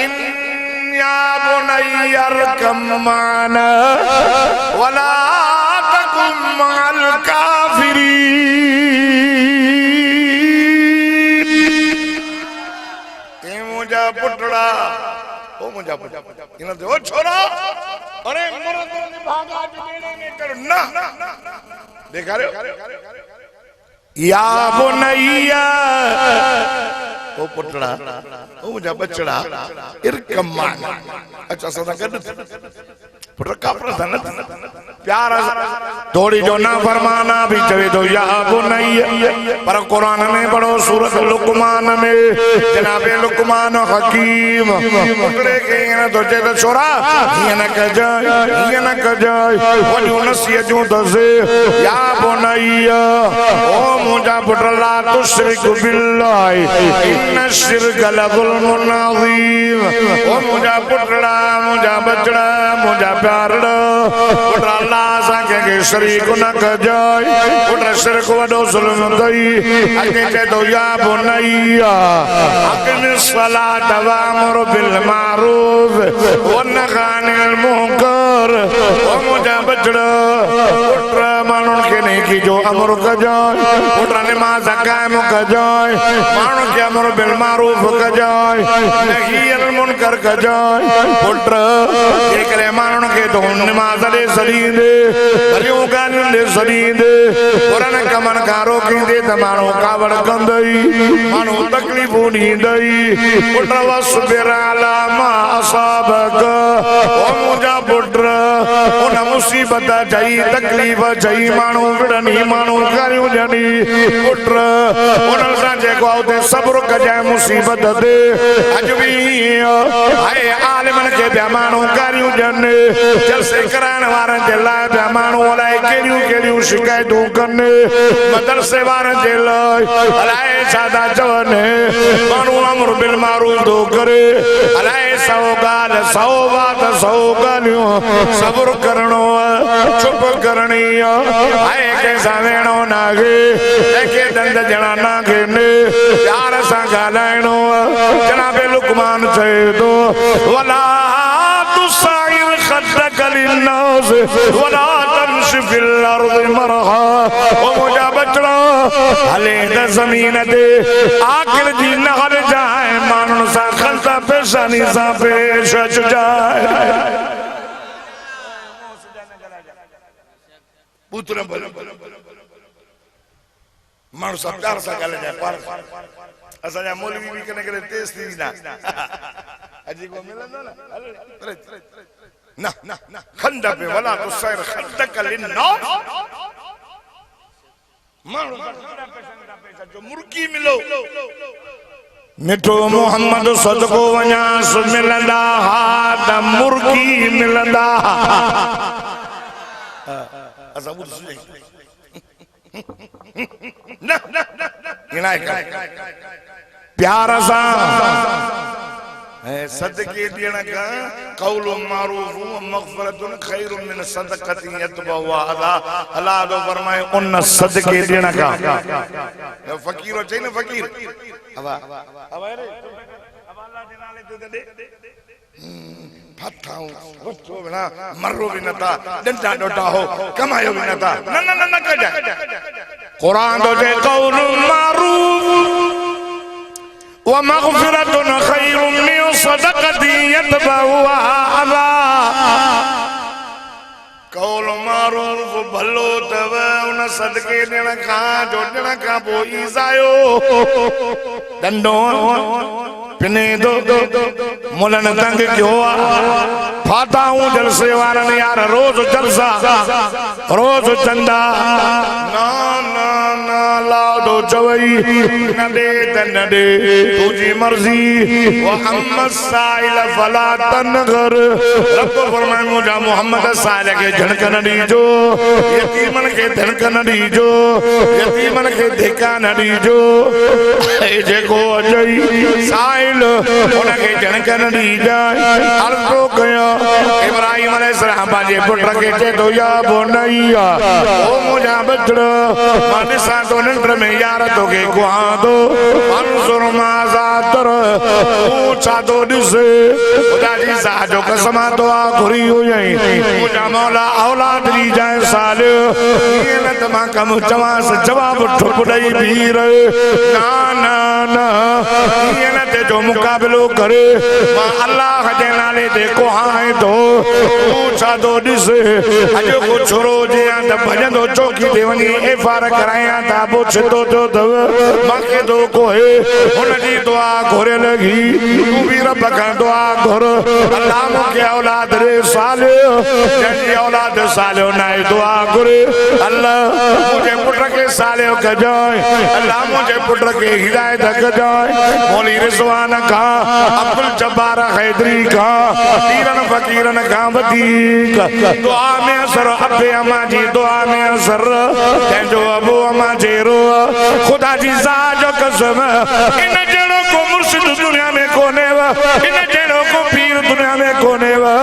इन या बुनैया रकम मान वला तकुम मअल काफिरीन मुझा पुटड़ा ओ मुझा पुटड़ा इन दे ओ छोरा अरे मरद ने भागा बेड़े में कर ना देखा रे या बुनैया ओ पुटड़ा ओ मुझा बचड़ा इरकमान अच्छा सदा गड पुत्र का प्रधान प्यार थोड़ी जो ना फरमाना भी चवे तो या बुनैया पर कुरान में पढ़ो सूरत लुकमान में जनाबे लुकमान हकीम पुटड़े के न तो जे तो छोरा ये न कजाय वडी नसीहत जो दसे या बुनैया ओ मुझा पुटला तुश्रिक बिल्लाह इन शिरक लज़ुल्मुन अज़ीम ओ मुझा पुटड़ा मुझा बचड़ा मुझा प्यारड़ा पुटड़ा अल्लाह सा के शरीक न कजाय पुट शिरक वडो जुल्म दई अगे चे तो या बुनैया अक़िम सलात व अमर बिल मारूफ व नही अनिल मुनकर ओ मुझा बचड़ा पुट मानुन के नहीं की जो अमर कजाय पुट नमाज कायम कजाय मानुन के अमर बिल मारूफ कजाय नही अनिल मुनकर कजाय पुट ये करे मानुन के तो नमाज दे सदीदे भलियों गालियों दे सदीदे पुरान कमन कारो किंदे तमानो कावड़ कंदई मानो तकलीफों नींदई पुट वसबिर अला मा असाबक ओ मुझा पुट उन मुसीबत जाई तकलीफ जाई मानो विड़नी मानो कारियों जनी पुट उन सा जेको आउते सब्र कजाए मुसीबत दे अज भी हाय आलिमन के बेमानो कारियों जने जलसे कराने वारन जे लाए बेमानो लाए केड़ियों केड़ियों शिकायतों करने मदरसे वारन जे लाए अलाए सादा जवने मानो अमर बिल मारूफ दो करे अलाए सौ गाल सौ बात सौ गालियों सब्र करणो चुप करनी हाय के सावेणो नागे के दंद जना नागे ने प्यार सा गालाइणो जनाबे लुकमान चए तो वला तुसाइर खद्दक लिन्नास वला तमशी फिल अर्द मरहा ओ मुझा बचड़ा हले द जमीन दे आखिर दी नहर जाए मानन सा खलता पेशानी सा पेश जाए पुत्र बोल मानो सब प्यार सा गाले जाए पार असा जा मौलवी भी कने करे तेज थी ना अजी को मिलंदा ना ना खंदा पे वला तो सैर खंदक लिन्ना मानो जो मुर्गी मिलो मिठो मोहम्मद सदको वञा मिलंदा हा त मुर्गी मिलंदा असा बुध सुने ना इनाय प्यार सा सदके देना का कौल मारूफ व मगफरतुन खैर मिन सदक़ति यतबवा अला अल्लाह दो फरमाए उन सदके देना का फकीर हो चाहिए ना फकीर अब रे अब अल्लाह दे नाले दे फटाऊ रचो बिना मरो भी नता डंडा डोटा हो कमायो भी नता न न न कजा कुरान दो जे कौल मारूफ व मगफिरतुन खैरुम मिन सदक़ति यतबवा अला कौल मारूफ भलो तव उन सदके देण का जोड़ण का पोई जायो डंडो पिने दो मुलन तंग क्यों फाता हूं जलसे वारन यार रोज जलसा रोज चंदा ना ना ना ला दो चवई न दे तन दे तुझी मर्जी व अम्मद साइल फला तनगर रब फरमाए मुझा मोहम्मद साइल के झणकन दीजो यतीमन के धनकन दीजो यतीमन के धिका न दीजो ए जेको अजई साइल उनके जनकन दी जाए अर्ज़ तो कया इब्राहिम अलैहिस्सलाम बाजे पुत्र के चे तो या बोनैया ओ मुझा बचड़ा मन सा तो नंबर में यार तो के कुआ दो मंसूर माजातर ऊंचा तो दिसे खुदा जी सा जो कसमा तो आखरी हो जाए मुझा मौला औलाद दी जाए साल ये न तमा कम जवास जवाब ठुपड़ई भी रहे ना ना ना ये न ते जो मुकाबलो करे मां अल्लाह जे नाले ते को हाए तो ऊंचा तो दिसे अजो को छोरो जे अंद भजंदो चौकी ते वनी एफआर कराया था पुछ तो दव मांगे तो कोए उन जी दुआ घोरे लगी तू भी रब का दुआ घोर अल्लाह मुके औलाद रे साले जंजी औलाद साले नाए दुआ घोरे अल्लाह मुझे पुत्र के साले क जाए अल्लाह मुझे पुत्र के हिदायत क जाए मौली रिजवान का अब्दुल जब्बार हैदरी का तीरन फकीरन का वदीक दुआ में असर अबे अमा जी दुआ में असर जो अबू अमा जेरो खुदा जी साजो कसम इन जड़ों को मुर्शिद दुनिया में कोने वा इन जड़ों को पीर दुनिया में कोने वा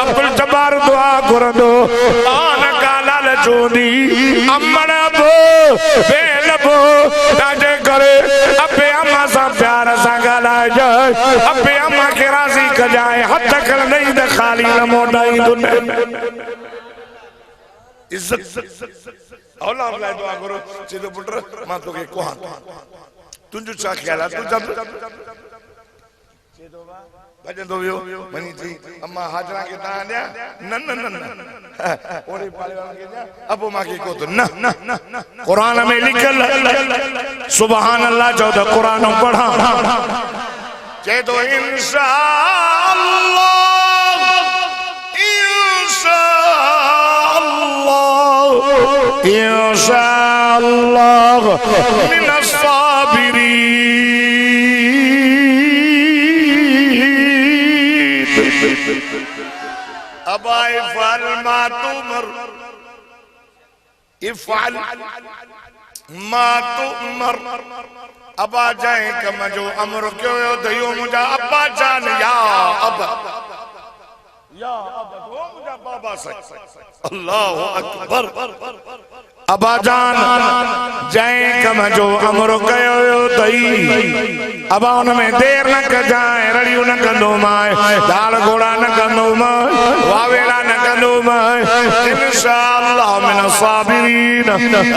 अब्दुल जब्बार दुआ कर दो आना चूंदी अमण बो बेल बो ताजे करे अपे अम्मा सा प्यार सा गलाए जाए अपे अम्मा के राजी कर जाए हद तक नहीं दे खाली न मोटाई दुनिया इज्जत औलाद लाए दुआ करो सीधो पुत्र मां तो के कोहा तुझो चा ख्याल तू जब भजन दो वियो मनी थी अम्मा हाजरा के ता दिया न न न न ओरे पाले वाला के दिया अबो मां के को तो न कुरान में लिखल सुभान अल्लाह जो द कुरान पढ़ा चे तो इंशाअल्लाह मिनस साबिरीन अबा इफ़अल मा तुमर इफ़अल मा तुमर अबा जाए कम जो अमर क्यों दयो मुझा अब्बा जान या अब मुझा बाबा सच अल्लाह अकबर अबा जान जाए कम जो अमर कयो दई अबा उनमें देर न कर जाए रड़ियो न कंदो माए दाल घोड़ा न कंदो माए वावेला न कंदो माए इंशाअल्लाह मिन साबिरीन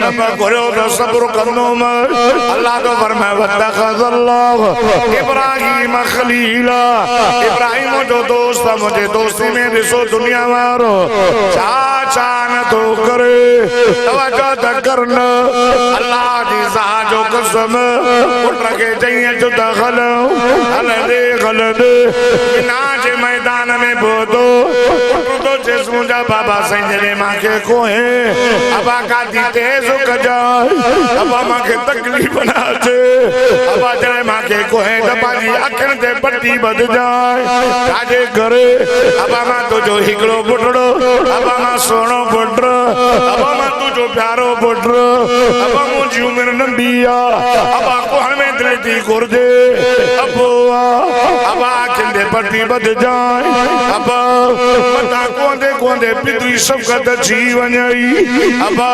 रब करो तो सब्र कंदो माए अल्लाह तो फरमाए वतखज़ल्लाह इब्राहीम खलीला इब्राहीम जो दोस्त मुझे दोस्ती में दिसो दुनिया वारो चाचा न तो करे तवज्जो त करना अल्लाह दी जो कसम उठ के चाहिए जो दखल हल दे नाच मैदान में बोदो तो जिस मुझा बाबा संजने मां के कोहे अबा का दी तेज क जाए अबा मां के तकलीफ बना दे अबा जरे मां के कोहे दबा जी अखन ते पट्टी बद जाए काजे करे अबा मां तो जो हिकड़ो बुटड़ो अबा मां सोनो बुटड़ो अबा मां तू जो प्यारो बुटड़ो अबा मुझी उम्र नंदिया अबा को हमें दिल दी गुर्दे अबुआ अबा किंदे पट्टी बद जाए अबा मता कोंदे पितरी सबकत जीवन अबा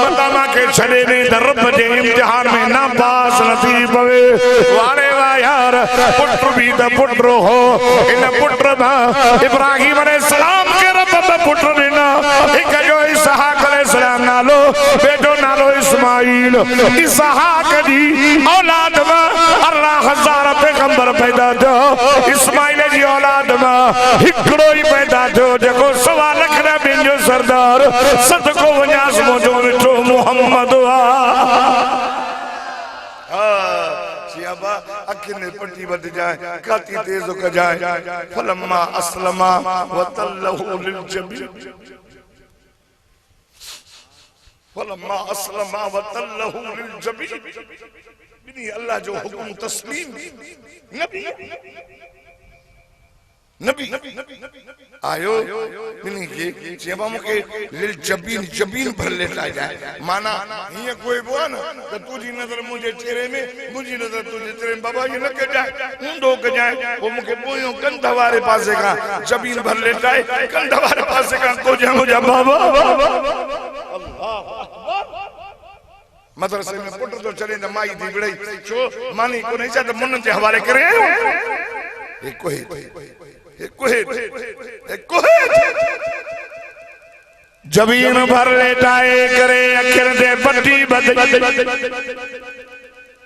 मता मां के छड़े ने रब जे इम्तिहान में ना पास नथी पवे वारे वा यार पुत्र भी द पुत्र हो इन पुत्र मा इब्राहिम अलैहिस्सलाम के रब पुत्र ने ना एक जो इसहाक अलैहिस्सलाम नालो बेटो नालो इस्माइल इसहाक दी औलाद में 18,000 पैगंबर पैदा थो इस्माइल जी औलाद में हिकड़ो ही पैदा थो जेको 1.25 लाख नबियुनि जो सरदार सदको वञास मुंहिंजो मिठो मोहम्मद अखिने पट्टी बद जाए काती तेज क जाए फलम्मा अस्लमा वतल्लहु लिलजबीन फलम्मा अस्लमा वतल्लहु लिलजबीन बिनी अल्लाह जो हुक्म तस्लीम नबी आयो बिनी के जेबा मुके लिल जबीन भर लेता जाए माना ये कोई वो ना तो तुझी नजर मुझे चेहरे में मुझी नजर तुझे चेहरे में बाबा ये न के जाए ऊंडो के जाए वो मुके बोयो कंधवारे पासे का जबीन भर लेता है कंधवारे पासे का को जा मुझे बाबा अल्लाह मदरसे में पुत्र तो चले न माई दी बड़ई छो मानी को नहीं चाहते मुन्न के हवाले करे एक कोहे जबीन भर लेटाए करे अखिर दे पट्टी बद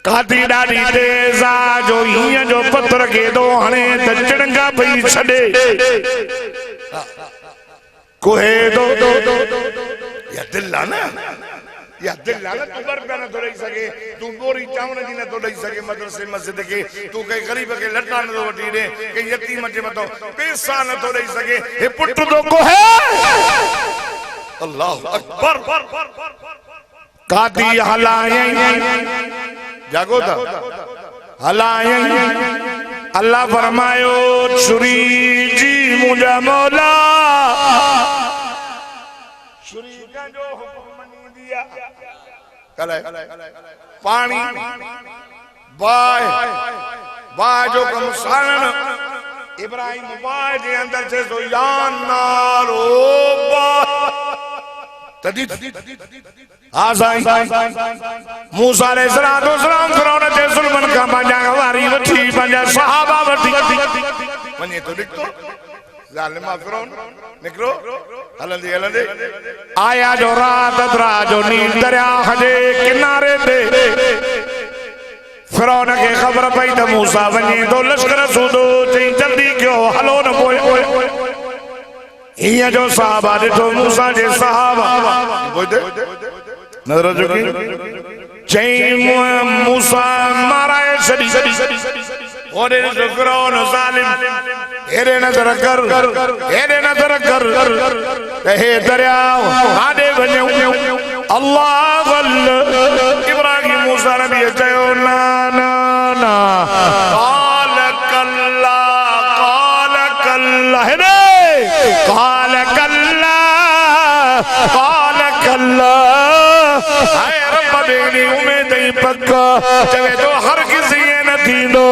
काती डाडी तेजा जो हिया जो पत्थर के दो हणे त चिड़ंगा पई छडे कोहे दो या दिल ना या दिल लाला तू बर पे न तो रही सके तू बोरी चावण जी न तो रही सके मदरसे मस्जिद के तू कई गरीब के लटा न तो वठी दे कई यतीम जे मतो पैसा न तो रही सके हे पुट तो को है अल्लाह अकबर कादी हलाए जागो था हलाए अल्लाह फरमायो छुरी जी मुझा मौला छुरी का जो पानी बाय बाय जो कम सारण इब्राहिम बाय जे अंदर से तो यान नारो तदी हाँ साईं मूसा अलैहिस्सलाम फिरौन जे ज़ुल्मन का पंहिंजा वारी वठी पंहिंजा सहाबा वठी वञे तो निकितो ज़ालिमा फिरौन निकिरो हलंदे आया जो रात दरा जो नील दरिया जे किनारे ते फिरौन खे ख़बर पई त मूसा वञे तो लश्कर सूदो चई जल्दी कयो हलो न पोइ हिया जो साहबा ॾिठो मूसा जे सहाबा नज़र झुकी चई मूसा माराए छॾी ओॾे फिरौन ज़ालिम हेॾे नज़र कर हे दरिया काॾे वञूं अल्लाह इब्राहिम मूसा नबी चयो ना काल कल्ला हेॾे काल कल्ला हाय रब देनी उम्मीद ही पक्का चवे तो हर किसी न थींदो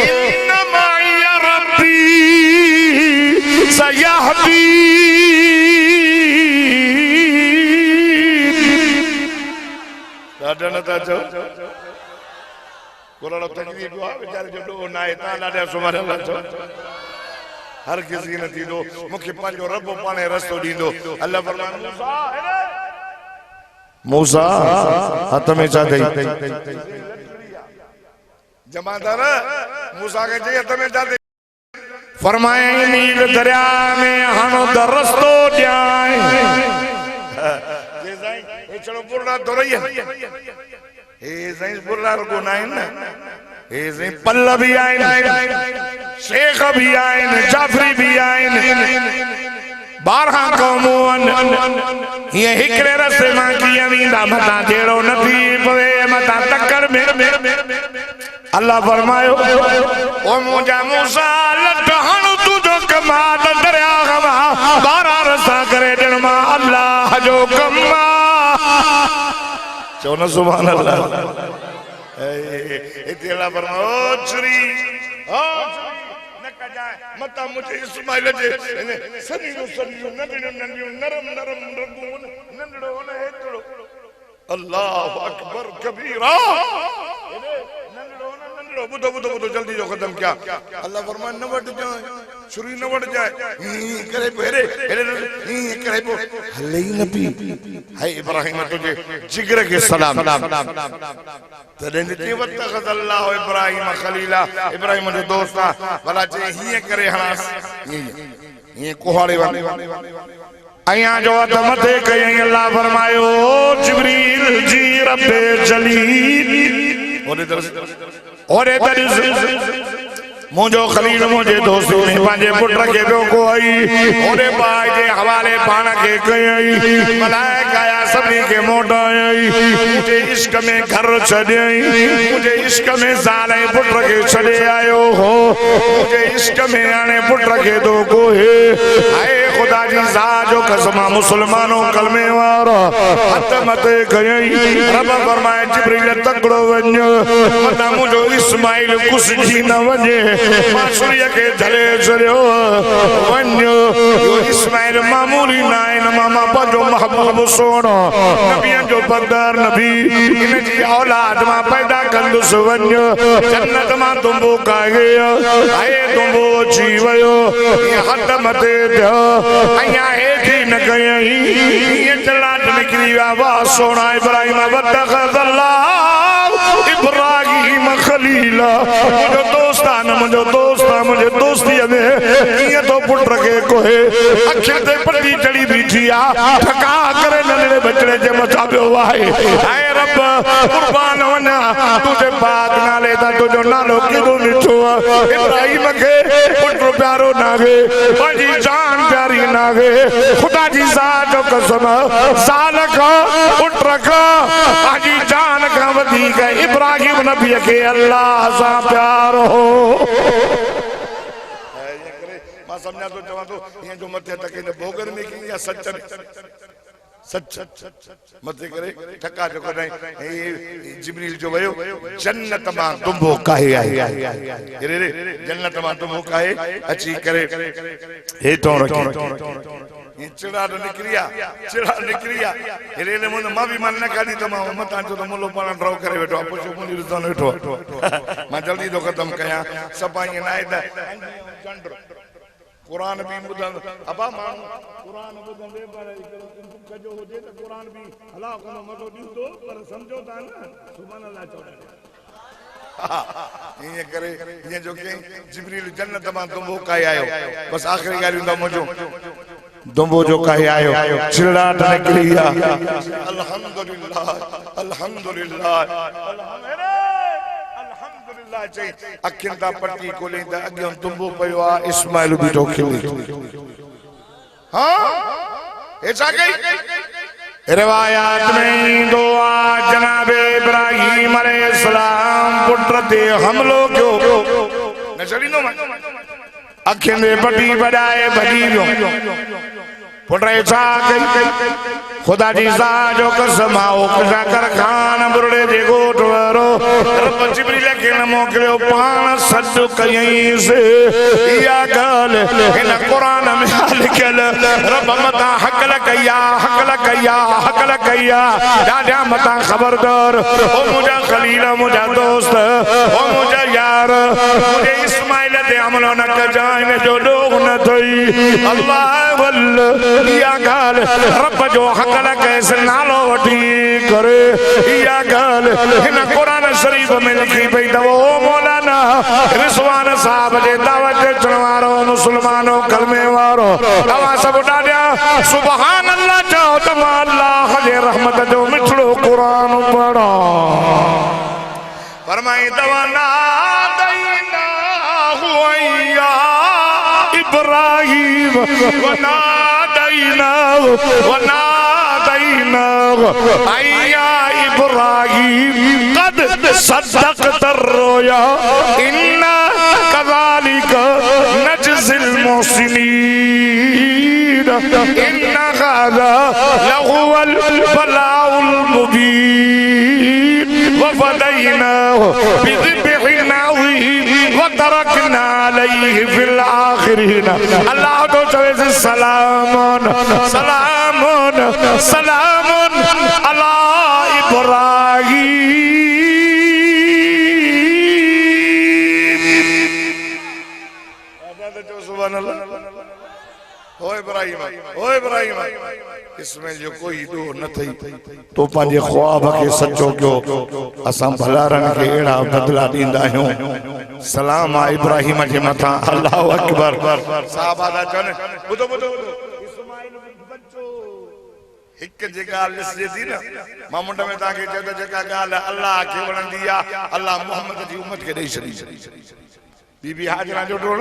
इन्नमा या रब्बी सयहदी ॾाढा नथा चओ कोरोना तकलीफ़ जो आहे वीचारे जो ॾोह न आहे तव्हां ॾाढा सुम्हरियल अचो हर किसी न थींदो मूंखे पंहिंजो रब पाणे रस्तो ॾींदो अल्लाह फरमाए मूसा हथ में छा अथई जमादार मूसा खे चई हथ में छा अथई फरमाए नील दरिया में हाणो त रस्तो ॾियां चलो बुरा तो रही है बुरा रुको ना पल्ल भी आए शेख भी आए जाफरी भी आए 12 कौमों ये हिकड़े रस्ते मां कीअं वेंदा मता जहिड़ो न थी पवे मता टक्कर में अल्लाह फरमायो ओ मुंहिंजा मूसा लट हाणो तुंहिंजो कमाल दरिया खां 12 रस्ता करे ॾियण मां अल्लाह जो कम चो न सुभान अल्लाह इते अल्लाह फरमायो छुरी न कजाए मता मुझे इस्माइल जे सनियो नंढियो नरम रंगू नंढड़ो न हेतड़ो अल्लाह अकबर कबीरा बुधो जल्दी जो खत्म क्या अल्लाह फरमाए न वट जाए छुरी न वट जाए करे हेरे करे हले ही न पी हाय इब्राहिम तुझे जिगर के सलाम तदे ने वतखद अल्लाह इब्राहिम खलीला इब्राहिम जो दोस्त भला जे हिए करे हणास ये कोहाड़े वाले अया जो त मथे कई अल्लाह फरमायो जिब्रील जी रब्बे जलील ओरे दरिस मुझो खलील मुझे दोस्त ने पंहिंजे पुट खे पियो कोई ओरे भाई जे हवाले पाण खे कयई मलाइका या सभी के मोटाई मुझे इश्क में घर छॾई मुझे इश्क में ज़ाल पुट खे छॾे आयो हो मुझे इश्क में आने पुट खे दो कोहे हाय खुदा जी ज़ात जो कसम मुसलमानों कलमे वारा हथ मथे कयई रब फरमाए जिब्रील तकड़ो वञ मता मुझो इस्माइल कुछ जी न वञे सूर्य के झले छड़ियो वञो यो इस्माइल मामूली ना इन मामा पंहिंजो महबूब सोनो नबियन जो बदर नबी इन जी औलाद मां पैदा कंदुसि वञो जन्नत मां तुंबो काए आए तुंबो अची वियो ये हथ मथे थियो अया हेठी न कयई ये चलाट निकरी विया वाह सोना इब्राहिम वतखद अल्लाह इब्राहिम खलीला मुझो दोस्तान मुझे दोस्ती में ये तो पुट के कोहे अखियां ते पट्टी चढ़ी बीठी आ ठका करे नंढड़े बचड़े जे मथा पियो वाहे हाय रब कुर्बान वना तुझे बात नाले दा तुझो नालो केडो मिठो इब्राहिम के पुट प्यारो नागे पंहिंजी जान प्यारी नागे खुदा जी ज़ात जो कसम ज़ाल का पुट का पंहिंजी जान का वधीक इब्राहिम नबी के अल्लाह सा प्यार हो समझा तो चवा तो ये जो मथे तक इन भोगर में की या सच में सच मथे करे ठका जो कॾहिं जिब्रील जो वयो जन्नत मां दुंबो काहे आहे रे रे जन्नत मां दुंबो काहे अची करे हेठों रखी चिड़ा निकरिया रे रे मां भी मन न काढी त मां मतां जो त मुलो पाण ड्रॉ करे वेठो आहे पुछो मुंहिंजी रिज़ान वेठो मां जल्दी तो खत्म कयां सपाई नायद कुरान भी बुधन अबा माण्हू कुरान बुधंदे पर कजो हुजे त कुरान भी हला कोन मज़ो ॾींदो पर समझो था न सुभान अल्लाह चवंदा ये करे ये जो के जिब्रील जन्नत मां दुंबो काहे आयो बस आखिरी ॻाल्हि हूंदा मुंहिंजो दुंबो जो काहे आयो चिड़ाट निकिरी अल्हम्दुलिल्लाह अल्हम्दुलिल्लाह अखिन ता पट्टी खोली त अॻियों दुंबो पियो आहे इस्माइल बि तो खिली हां ए छा कई रिवायात में ईंदो आहे जनाब इब्राहिम अलैहिस्सलाम पुट ते हमलो कयो न छड़ींदो अखिन में पट्टी बजाए भॼी वियो पुट छा कई खुदा जी ज़ात जो कसम आओ कर खान बुरड़े जे गोठ वारो रब जिब्रील खे न मोकिलियो पाण सॾ कयईं से इहा ॻाल्हि हिन क़ुरान में लिखियल रब मतां हक़ल कया ॾाढा मतां ख़बरदार ओ मुंहिंजा खलील मुंहिंजा दोस्त ओ मुंहिंजा यार मुंहिंजे इस्माइल ते हमलो न कजां हिन जो ॾोह न थई अल्लाह वल इहा ॻाल्हि रब जो कैसे नालो वठी करे इहा ॻाल्हि हिन क़ुरान शरीफ़ में लिखी पई अथव ओ मौलाना रिज़वान साहब जे दावत ते अचण वारो मुस्लमानो कलमे वारो तव्हां सभु ॾाढा सुभान अल्लाह चओ त मां अल्लाह जे रहमत जो मिठड़ो क़ुरान पढ़ो फरमाई तव्हां नादैना हुआ इब्राहिम वना अय्या इब्राहिम कद सद्दक़त अर्रुया इन्ना कज़ालिक नजज़िल मुहसिनीन इन्ना हाज़ा लहुवल बलाउल मुबीन वफ़दैनाहु बिज़िब्हिन अज़ीम वतरकना अलैहि फिल आखिरीन अल्लाह तो चवे सलामुन सलामुन सलामुन अला इब्राहिम सुभान अल्लाह ओ इब्राहिम इसमें जो कोई दो न थई तो पंहिंजे ख्वाब खे सचो कयो असां भलारन खे एड़ा बदला ॾींदा आहियूं सलाम आ इब्राहिम जे मथां अल्लाहु अकबर साहबा दा चवन ॿुधो इस्माइल बच्चो हिक जे ॻाल्हि ॾिसजे थी न मां मुंड में तव्हांखे चयो त जेका ॻाल्हि अल्लाह खे वणंदी आहे अल्लाह मोहम्मद जी उम्मत खे ॾेई छॾी बीबी हाजरा जो ॾोड़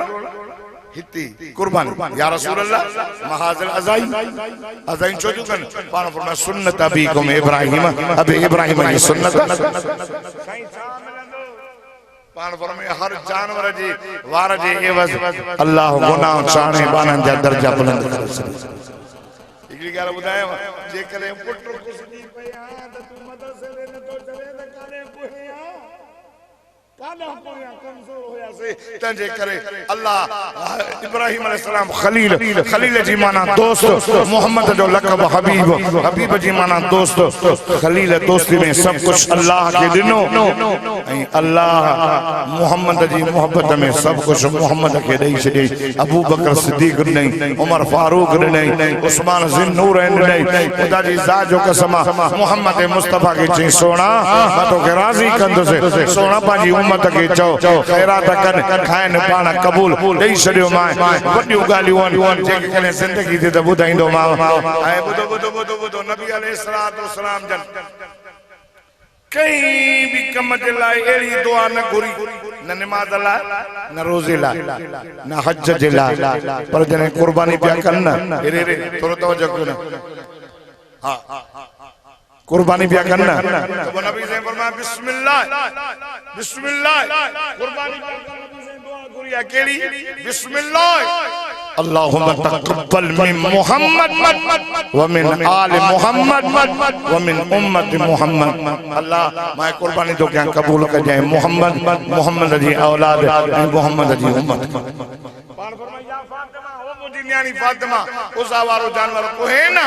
हिती कुर्बान या रसूल अल्लाह महाज़िल अज़ाई छो जो कन पाण फरमाया सुन्नत अबीकुम इब्राहिम अबे इब्राहिम जी सुन्नत पाण फरमाया हर जानवर जे वार जे एवज़ अल्लाह गुनाह चाणे बानन जा दर्जा बुलंद करे छॾी हिकड़ी ॻाल्हि ॿुधायांव जेकॾहिं पुट कुसदी पई आहियां त तूं मदरसे में नथो चवे त काॾे पोयां कमज़ोर हुयासे तंहिंजे करे अल्लाह इब्राहिम अलैहिस्सलाम खलील जी माना दोस्त मोहम्मद जो लक़ब हबीब जी माना दोस्त खलील दोस्ती में सब कुछ अल्लाह के ॾिनो ऐं अल्लाह मोहम्मद जी मोहब्बत में सब कुछ मोहम्मद खे ॾेई छॾी अबू बकर सिद्दीक़ ॾिनई उमर फारूक ॾिनई उस्मान ज़िन्नूरैन ॾिनई ख़ुदा जी ज़ात जो कसम मोहम्मद मुस्तफ़ा खे चई सोना मां तोखे राज़ी कंदुसि सोना पंहिंजी उम्मत के चो खैरात कन खाइन पाण कबूल ॾेई छॾियो मां वॾियूं ॻाल्हियूं आहिनि जेके कॾहिं ज़िंदगी ते त ॿुधाईंदो मां ऐं ॿुधो नबी अलैहिस्सलाम जन कहीं भी कम जे लाइ अहिड़ी दुआ न घुरी न निमाज़ लाइ न रोज़े लाइ न हज जे लाइ पर जॾहिं कुर्बानी पिया कनि न रे थोरो तवजो कयो हा कुर्बानी पिया कनि न तो नबी से फरमाया बिस्मिल्लाह कुर्बानी पिया कनि नबी से दुआ घुरी केड़ी बिस्मिल्लाह अल्लाहुम्मा तक़ब्बल मिन मुहम्मद व मिन आल मुहम्मद व मिन उम्मत मुहम्मद। अल्लाह मैं कुर्बानी तो क्या कबूल कर जाए मोहम्मद जी औलाद मोहम्मद जी उम्मत। फातिमा उस आवारो जानवर को है ना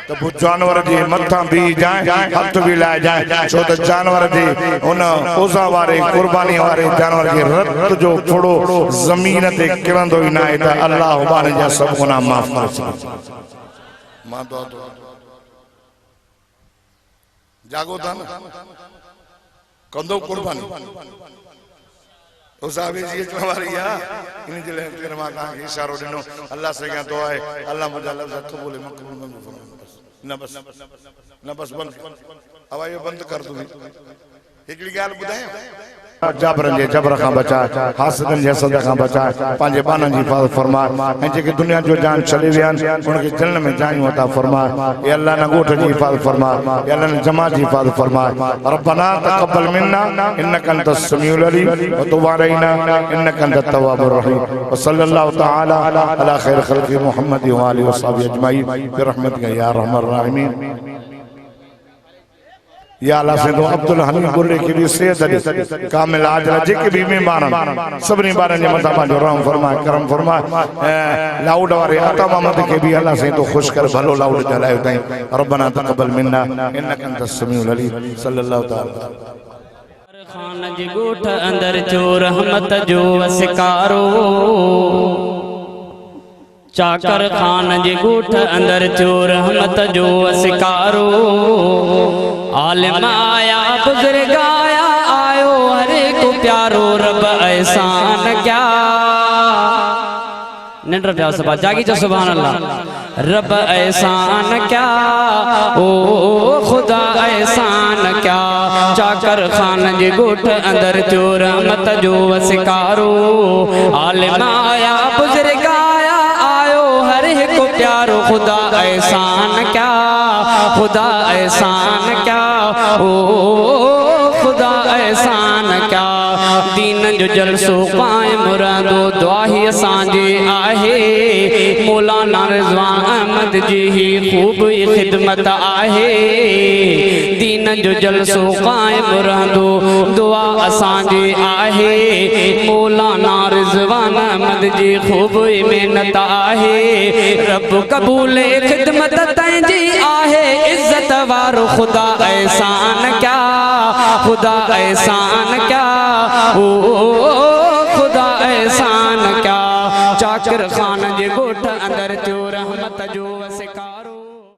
तो वो जानवर जी मथा भी जाए हाथ भी लाए जाए छो तो जानवर जी उन उस आवारे कुर्बानी वारे जानवर के रत जो थोड़ो जमीन ते किरंदो ही ना है तो अल्लाह बाने जा सब गुनाह माफ कर सके। मां तो जागो था ना कंदो कुर्बानी उस आवे जी चवारिया इन जिले करमा का इशारो दिनो अल्लाह से क्या दुआ है अल्लाह मुझे लफ्ज़ तो बोले मकबूल मंजूर फरमाए। न बस बंद अब ये बंद कर दूंगी एकली गाल बुधाए जबरन जे जबर का बचा हासदन जे सदा का बचा पांजे बानन जी हिफाजत फरमा ऐं जेके दुनिया जो जान चले वियान उनके जन्नत में जायूं अता फरमा। ए अल्लाह न गोठ जी हिफाजत फरमा ए अल्लाह न जमात जी हिफाजत फरमा। रब्बना तक़ब्बल मिन्ना इन्नका अंतस समीउल अलीम व तुब अलैना इन्नका अंतत तव्वाबुर रहीम व सल्लल्लाहु तआला अला खैर खल्क़ि मुहम्मद व आलिहि व सहाबिहि अजमईन बिरहमतिका या रहमर राहिमीन। या अल्लाह से तो अब्दुल हमीद गुर्रे की भी सेहत दी कामिल आजरा जेके भी मेहमान सबनी बारन जे मथा पांजो रहम फरमा करम फरमा। लाउड वारे अता मोहम्मद के भी अल्लाह से तो खुश कर भलो लाउड जलायो ताई। रब्बना तक़ब्बल मिन्ना इन्नका अंतस समीउल अलीम सल्लल्लाहु तआला। खान जी गोठ अंदर जो रहमत जो वसकारो चाकर खान जी गोठ अंदर जो रहमत जो वसकारो। आलिम आया बुजुर्ग आया आयो हर को प्यारो रब एहसान क्या निंद्र प्यार सभा जागी जो सुभान अल्लाह। रब एहसान क्या ओ खुदा एहसान क्या चाकर खान जी गोठ अंदर जो रहमत जो वसकारो। आलिम आया बुजुर्ग आया आयो हर को प्यारो खुदा एहसान क्या खुदा एहसान क्या ओ खुदा एहसान क्या। दीन जो जलसो कायम रहंदो दुआ ही असांजे आहे मौलाना रिज़वान अहमद जी ही खूब खिदमत आहे। दीन जो जलसो कायम रहंदो दुआ असांजे आहे मौलाना रिज़वान अहमद जी खूब मेहनत आहे। रब कबूल खिदमत तंहिंजी आहे इज्जत वारो खुदा एहसान क्या खुदा एहसान क्या ओ खुदा एहसान क्या। चाकर खान जे गोठ अंदर जो रहमत जो